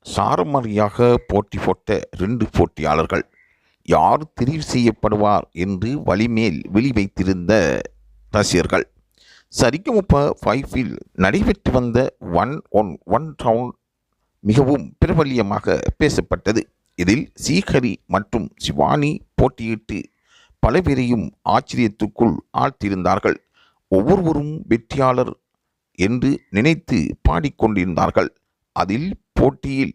சாரமாரியாக போட்டி போட்ட 2 போட்டியாளர்கள் யார் தெரிவு செய்யப்படுவார் என்று வழிமேல் வெளி வைத்திருந்த ரசிகர்கள். சரிகமப 5இல் நடைபெற்று வந்த 1-on-1 ரவுண்ட் மிகவும் பிரபல்யமாக பேசப்பட்டது. இதில் ஸ்ரீஹரி மற்றும் சிவானி போட்டியிட்டு பல பேரையும் ஆச்சரியத்துக்குள் ஆழ்த்தியிருந்தார்கள். ஒவ்வொருவரும் வெற்றியாளர் என்று நினைத்து பாடிக்கொண்டிருந்தார்கள். அதில் போட்டியில்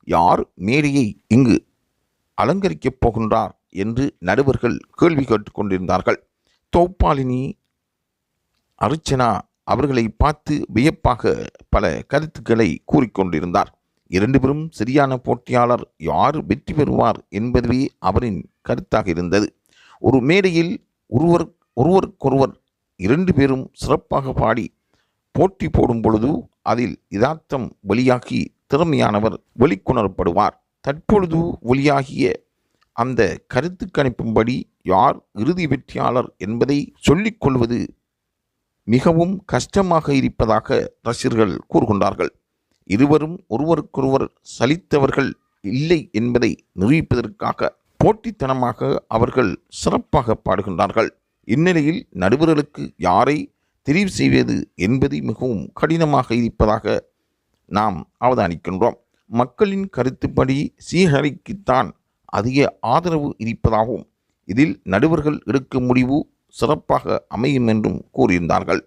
யார் மேடையை இங்கு அலங்கரிக்கப் போகின்றார் என்று நடுவர்கள் கேள்வி கேட்டுக்கொண்டிருந்தார்கள். தோப்பாளினி அர்ச்சனா அவர்களை பார்த்து வியப்பாக பல கருத்துக்களை கூறிக்கொண்டிருந்தார். 2 பேரும் சரியான போட்டியாளர், யார் வெற்றி பெறுவார் என்பதுவே அவரின் கருத்தாக இருந்தது. ஒரு மேடையில் ஒருவருக்கொருவர் 2 பேரும் சிறப்பாக பாடி போட்டி போடும் பொழுது அதில் யதார்த்தம் வெளியாகி திறமையானவர் வெளிக்கொணரப்படுவார். தற்பொழுது வெளியாகிய அந்த கருத்து கணிப்பின்படி யார் இறுதி வெற்றியாளர் என்பதை சொல்லிக் கொள்வது மிகவும் கஷ்டமாக இருப்பதாக ரசிகர்கள் கூறுகின்றார்கள். இருவரும் ஒருவருக்கொருவர் சலித்தவர்கள் இல்லை என்பதை நிரூபிப்பதற்காக போட்டித்தனமாக அவர்கள் சிறப்பாக பாடுகின்றார்கள். இந்நிலையில் நடுவர்களுக்கு யாரை தெரிவு செய்வது என்பது மிகவும் கடினமாக இருப்பதாக நாம் அவதானிக்கின்றோம். மக்களின் கருத்துப்படி ஸ்ரீஹரிக்குத்தான் அதிக ஆதரவு இருப்பதாகவும் இதில் நடுவர்கள் எடுக்கும் முடிவு சிறப்பாக அமையும் என்றும் கூறியிருந்தார்கள்.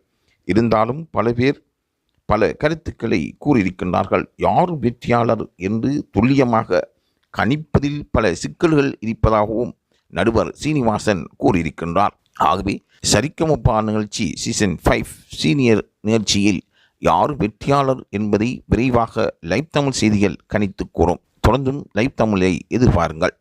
இருந்தாலும் பல பேர் பல கருத்துக்களை கூறியிருக்கின்றார்கள். யார் வெற்றியாளர் என்று துல்லியமாக கணிப்பதில் பல சிக்கல்கள் இருப்பதாகவும் நடுவர் சீனிவாசன் கூறியிருக்கின்றார். ஆகவே சரிகமப நிகழ்ச்சி சீசன் 5 சீனியர் நிகழ்ச்சியில் யார் வெற்றியாளர் என்பதை விரைவாக லைவ் தமிழ் செய்திகள் கணித்து கூறும். தொடர்ந்தும் லைவ் தமிழை எதிர்பாருங்கள்.